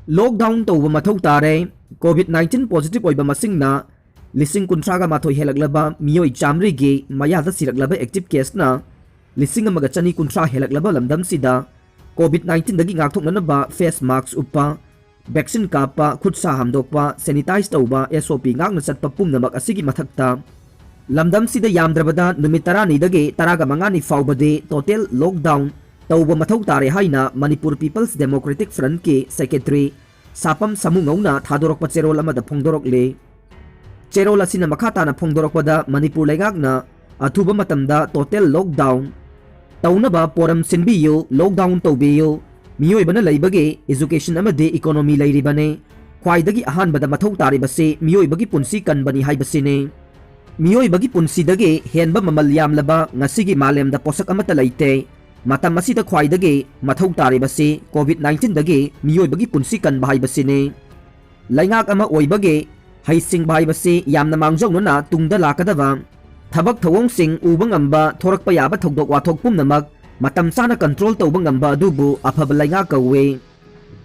Lockdown tꯧba mathau tare COVID-19 positive oiba masingna lising kuntraga mathoi helaklaba miyoi chamri ge mayada siraklaba active case na lising amaga chani kuntra helaklaba lamdam sida COVID-19 dagi ngakthoknanaba face mask uppa vaccine kapa khutsa hamdokpa sanitize tauba SOP ngakna chatpa pumnamak asigi mathakta lamdam sida yamdrabada numit 12 dagi 15 ni faubade total lockdown tauba mathau tare haina Manipur People's Democratic Front ke secretary sapam samungawna thadorokpa cherol amada phongdorokle cherol asina makhatana phongdorokpada Manipur leigakna athuba matamda total lockdown taunaba poram sinbiyo lockdown taubiyo miyoibana leibage education amade economy leiribane khwaidagi ahanbada mathau tare base miyoibagi punsi kanbani haibasine miyoibagi punsi dage henba mamal yamlaba ngasigi malemda posak amata leite matam asida khwaidage mathau tare base COVID-19 dage miyoibagi punsi kan bahai basine laingak ama oibage haising bahai base yamna mangjongna tungda lakadaba thabak thawong sing ubang amba thorakpa yaba thokdok wathok pumnamak matam sana control tawbang amba adubu afaba laingak kawe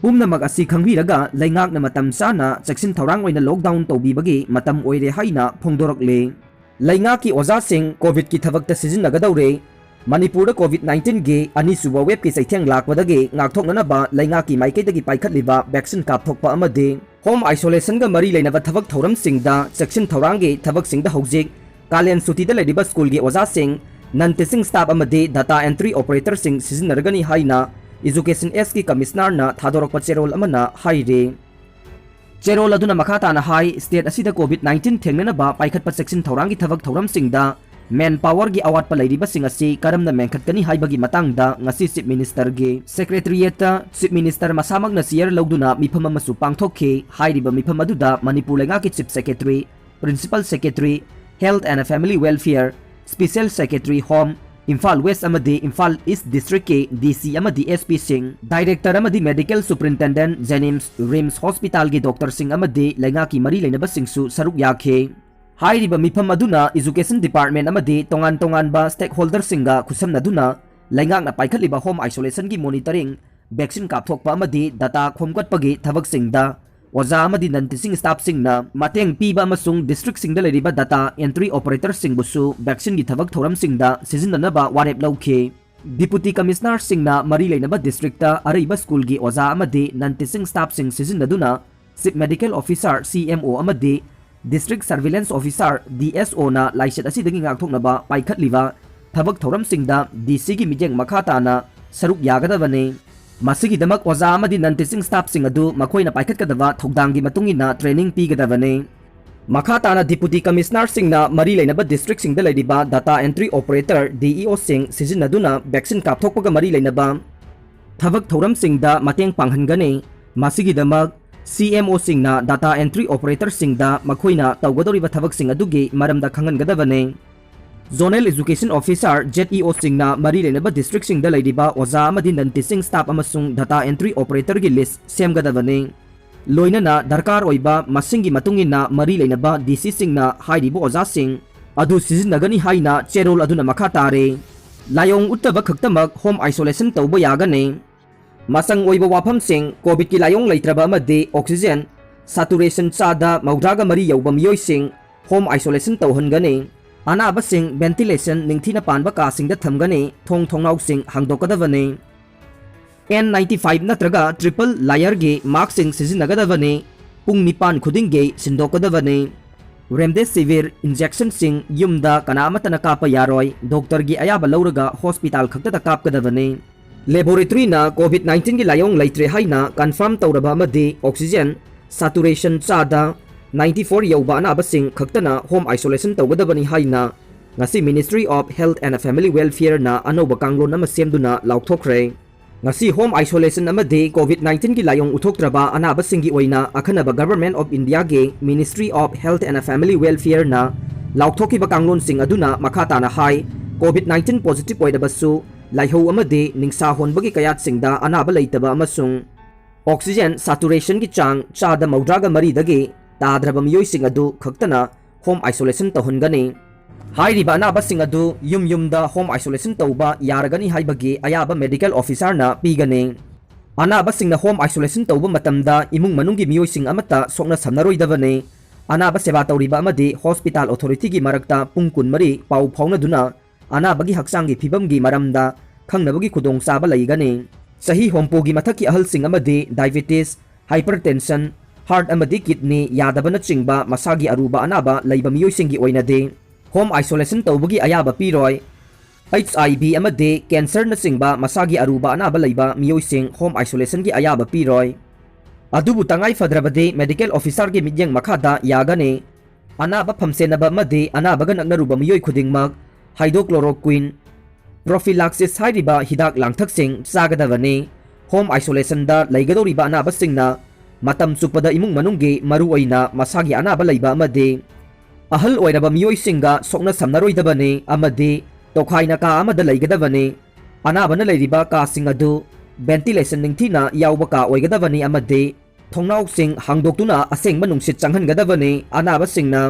pumnamak asi khangbiraga laingak na matam sana cheksin thorang oina lockdown tawbibagi matam oire haina phongdorokle laingak ki oza sing covid ki thabak ta season nagadawre Manipur COVID-19 ge ani suba web ki saitheng lakwadage ngakthoknanaba laingaki maiketagi paikhatliba vaccine kapthokpa amade home isolation ga mari leinaba thabak thoram singda section thorangi thabak singda hojik kalen suti da lediba school gi oza sing non teaching staff amade data entry operator sing sizinargani haina education s ki commissioner na thadorokpa cherol amana haire cherol aduna makhata na hai state asida COVID-19 thengnanaba paikhatpa section thorangi thabak thoram singda manpower gi awat palairiba singasi karamna menkhatkani haibagi matangda ngasi chief minister gi secretariat chief minister masamag na siyer lawduna mifam amasu pangthokhe hairiba mifam aduda Manipur lenga ki chief secretary principal secretary health and family welfare special secretary home Imphal West amadi Imphal East district ke DC amadi SP Singh director amadi medical superintendent Jenims Rims hospital gi Dr Singh amadi lenga ki mari leinaba singsu saruk yakhe hairiba mifam aduna education department amadi tongan ba stakeholder singa khusam naduna laingak na paikhatliba home isolation gi monitoring vaccine kapthokpa amadi data khomgatpagi thabak singda oza amadi non teaching staff singna mateng piba amasung district singda leriba data entry operator singbusu vaccine gi thabak thoram singda sizinanaba warep lawkhe deputy commissioner singna mari leinaba district ta araiba school gi oza amadi non teaching staff sing sizinaduna chief medical officer CMO amadi District Surveillance Officer DSO na laiset asidagi ngakthoknaba paikhatliba thabak thoram singda DC gi mijeng makhata na saruk yagadabane masigi damak oza amadi non teaching staff sing adu makhoina paikhatkadaba thogdang gi matungina training pigadabane makhata na deputy commissioner singna mari leinaba district singda leidiba data entry operator DEO sing sizinaduna vaccine kapthokpaga mari leinaba thabak thoram singda mateng panghangane masigi damak CMO singna data entry operator singda makhoina tawgadoriba thabak sing adugi maramda khangangadabane zonal education officer ZEO singna mari leinaba district singda leidiba oza amadi non teaching staff amasung data entry operator gi list semgadabane loinana darkar oiba masingi matungina mari leinaba DC singna hairibo oza sing adu sizinagani haina cherol aduna makhatare layong uttaba khaktamak home isolation tawba yagane masang oiba wafam sing covid ki layong leitraba amade oxygen saturation chada maudraga mari yauba miyoi sing home isolation tawhangane anaba sing ventilation ningthina panba ka singda thamgane thongnau sing hangdokadabane N95 natraga triple layer ge mask sing sizinnagadabane pung nipan khuding ge sindokadabane remdesivir injection sing yumda kanamata nakapa yaroi doctor gi ayaba lawraga hospital khakta kapkadabane laboratory na COVID-19 gi layong leitre haina confirm tawraba amadi oxygen saturation chada 94 yauba anaba sing khaktana home isolation tawgadabani haina ngasi Ministry of Health and Family Welfare na anoba kanglon ama semduna laukthokre ngasi home isolation amadi COVID-19 gi layong uthoktraba anaba singi oina akhanaba Government of India ge Ministry of Health and Family Welfare na laukthokiba kanglon sing aduna makhata na hai COVID-19 positive oidabasu laihau amade ningsa honbagi kayat singda anaba leitaba amasung oxygen saturation gi chang chada maudraga mari dagi tadraba miyoi sing adu khaktana home isolation tahungani hairiba anaba sing adu yumda home isolation tauba yaragani haibagi ayaba medical officer na pigane अनाबसिंगना home isolation तौबा मतमदा इमुंग मनुंगी मियोइसिंग अमता सोकना समनरोइदबने अनाब सेवा तौरिबा अमदि hospital authority की मरक्ता पुंग कुनमरी पाउ फाउनदुना अनाबगी हक्सांगी फिबमगी मरमदा खंगनबगी खुदोंग साबा लैगनी सही होमपोगी मथकी अहलसिंग अमदि डायबिटीज हाइपरटेंशन हार्ट अमदि किडनी यादबना चिंगबा मसागी अरुबा अनाबा लैबा मियोइसिंगी ओइनदे होम आइसोलेशन तौबगी अयाबा पीरोय HIV अमदि कैंसर न चिंगबा मसागी अरुबा अनाबा लैबा मियोइसिंग होम आइसोलेशन की अयाबा पीरोय अदुबु तंगाई फद्रबदे मेडिकल ऑफिसर के मित्यंग मखादा यागने अनाबा फमसेनबा अमदि अनाबगा नकनरुबा मियोइ खुदिंगमक हाइड्रोक्लोरोक्विन प्रोफिलाक्सिस हाइरिबा हिदाक लांगथकसिंग चागदबने होम आइसोलेशन दा लैगदोरिबा अनाबसिंगना मतम चुपदा इमुंग मनुंगी मरुओइना मसागी अनाबा लैबा अमदि अहल ओइरबा मियोइसिंगा सोकना समनरोइदबने अमदि तोखाइना का अमदा लैगदबने अनाबना लैरिबा कासिंग अदु वेंटिलेशन निंगथिना यावबा का ओइगदबने अमदि थोंनाउसिंग हांगदोक्तुना असेंगबा नुंसित चांगहनगदबने अनाबसिंगना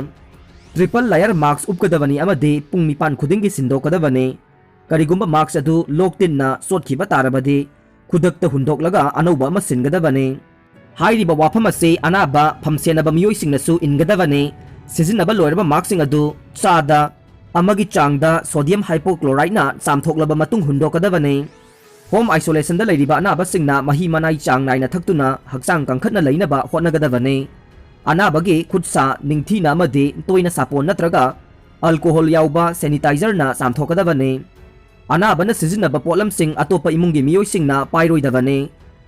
ट्रिपल लेयर मास्क उपगदबने अमदि पुंग निपान खुदिंगी सिंदोकदबने करिगुंबा मास्क अदु लोकतिनना सोटखिबा तारबदि खुदक्ता हुंदोक्लगा अनौबा अमा सिनगदबने हाइरिबा वाफम असे अनाबा फमसेनबा मियोइसिंगनसु इनगदबने सिजिनबा लोइरबा मास्कसिंग अदु चादा अमगी चांगदा सोडियम हाइपोक्लोराइडना चामथोक्लबा मतुंग हुंदोकदबने होम आइसोलेशन दा लैरिबा अनाबसिंगना मही मनाई चांग नाइना थक्तुना हक्सांग कंखटना लैनबा होटनगदबने अनाबगी खुदसा निंगथीना अमदि तोइना सापोन नत्रगा अल्कोहल याउबा सैनिटाइजरना चामथोकदबने अनाबना सिजिनबा पोटलमसिंग अतोपा इमुंगी मियोइसिंगना पाइरोइदबने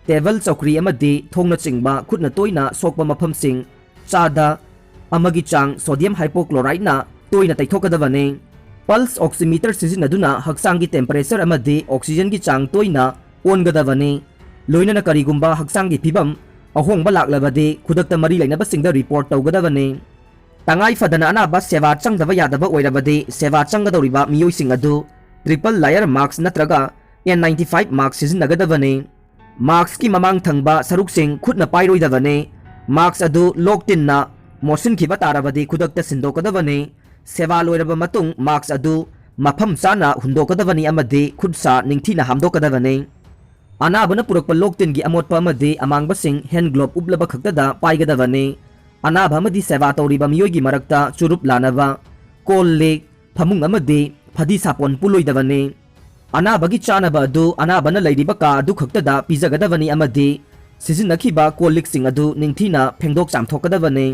टेबल चौकरी अमदि थोंगना चिंगबा खुदना तोइना सोकबा मफमसिंग चादा अमगी चांग सोडियम हाइपोक्लोराइडना तोइना तैथोकदबने पल्स ऑक्सीमीटर सिजिनदुना हक्सांगी टेम्परेचर अमदि ऑक्सीजन की चांग तोइना ओनगदबने लोइनना करिगुंबा हक्सांगी फिबम अहोंगबा लाक्लबदि खुदक्ता मरी लैनबसिंगदा रिपोर्ट तौगदबने तंगाई फदना अनाबा सेवा चंगदबा यादबा ओइरबदि सेवा चंगदौरिबा मियोइसिंग अदु ट्रिपल लेयर मास्क नत्रगा N95 मास्क सिजिनगदबने मास्क की ममांग थंगबा सरुकसिंग खुदना पाइरोइदबने मास्क अदु लोकतिनना मोसिनखिबा तारबदि खुदक्ता सिंदोकदबने सेवा लोइरबा मतुंग मास्क अदु मफम चाना हुंदोकदबनी अमदि खुदसा निंगथीना हामदोकदबने अनाबना पुरकपा लोकतिनगी अमोटपा अमदि अमांगबसिंग हैंड ग्लोव उपलबा खक्तदा पाइगदबने अनाबा अमदि सेवा तौरिबा मियोइगी मरक्ता चुरुप लानबा कोल लेक फमुंग अमदि फदी सापोन पुलोइदबने अनाबगी चानबा अदु अनाबना लैरिबा का अदु खक्तदा पिजगदबनी अमदि सिजिनखिबा कोलिकसिंग अदु निंगथीना फेंगदोक चामथोकदबने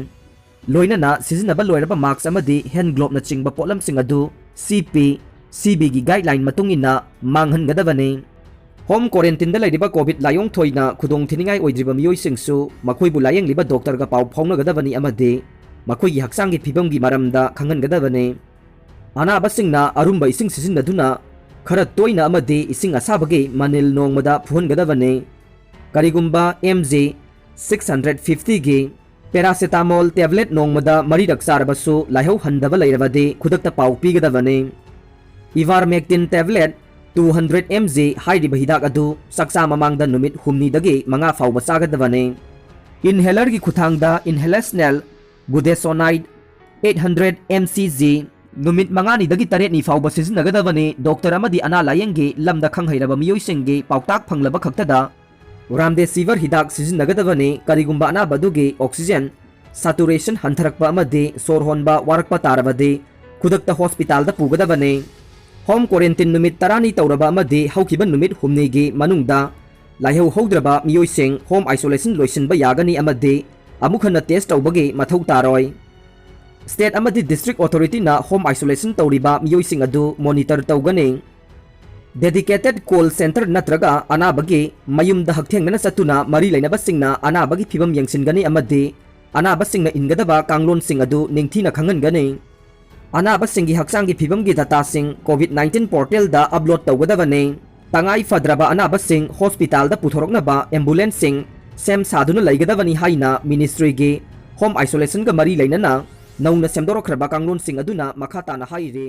लोइनना सिजिनबा लोइरबा मास्क अमदि हैंड ग्लोव न चिंगबा पोटलमसिंग अदु CP/CB की गाइडलाइन मतुंगिना मांगहनगदबने होम क्वारंटाइन दा लैरिबा कोविड लायोंग थोइना खुदोंग थिनिंगाई ओइद्रिबा मियोइसिंगसु मखोइबु लायंगलिबा डॉक्टर का पाउ फाउनगदबनी अमदि मखोइगी हक्सांगी फिबमगी मरमदा खंगनगदबने अनाबसिंगना अरुंबा इसिंग सिजिनदुना खरा तोइना अमदि इसिंग असाबगी मनिल नोंगमदा फुहनगदबने करिगुंबा MJ 650 गी पैरासिटामोल टैबलेट नोंगमदा मरीरक चारबसु लाइहौ हंदबा लैरबदि खुदक्ता पाउ पीगदबने इवारमेक्टिन टैबलेट 200 mg हाइरिबा हिदाक अदु सक्सा ममांगदा नुमित हुमनीदगी मंगा फाउबा चागदबने इनहेलर की खुथांगदा इनहेलेशनल बुडेसोनाइड 800 mcg नुमित मंगानीदगी तरेटनी फाउबा सिजिनगदबने डॉक्टर अमदि अना लायंगी लमदा खंगहैरबा मियोइसिंगी पाउताक फंगलबा खक्तदा रामदेसिविर हिदाक सिजिनगदबने करिगुंबा अनाबदुगी ऑक्सीजन सैचुरेशन हंथरकपा अमदि सोर होनबा वारकपा तारबदि खुदक्ता हॉस्पिटल दा पुगदबने होम क्वारंटाइन नुमित तरानी तौरबा अमदि हौखिबा नुमित हुमनीगी मनुंगदा लाइहौ हौद्रबा मियोइसिंग होम आइसोलेशन लोइसिनबा यागनी अमदि अमुखना टेस्ट तौबगी मथौ तारोय स्टेट अमदि डिस्ट्रिक्ट अथॉरिटी ना होम आइसोलेशन तौरिबा मियोइसिंग अदु मॉनिटर तौगनी डेडिकेटेड कॉल सेंटर नत्रगा अनाबगी मयुमदा हक्थेंगना चतुना मरी लैनबसिंगना अनाबगी फिबम यंगसिनगनी अमदि अनाबसिंगना इनगदबा कांगलोनसिंग अदु निंगथीना खंगनगनी अनाबसिंगी हक्सांगी फिबमगी डाटासिंग कोविड-19 पोर्टल दा अपलोड तौगदबने तंगाई फद्रबा अनाबसिंग हॉस्पिटल दा पुथोरकनबा एम्बुलेंसिंग सेम सादुना लैगदबनी हाइना मिनिस्ट्रीगी होम आइसोलेशन गा मरी लैनना नौना सेमदोरखरबा कांगलोनसिंग अदुना मखाताना हाइरे।